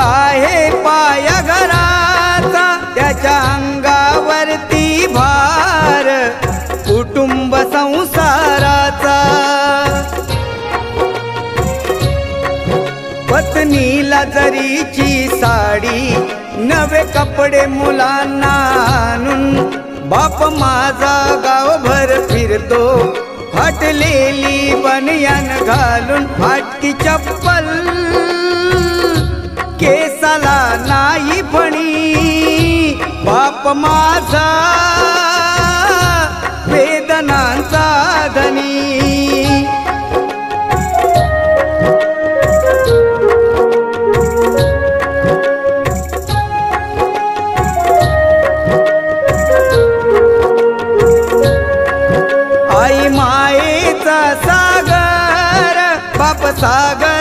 आहे पाया घराचा, त्याच्या अंगावरती भार कुटुंब संसाराचा. पत्नीला जरीची साडी, नवे कपडे मुलांना आणून, बाप माझा गावभर फिरतो फाटलेली बनियान घालून. फाटकी चप्पल, केसाला नाही फणी, बाप माझा वेदनांचा धनी. आई मायेचा सागर, बाप सागर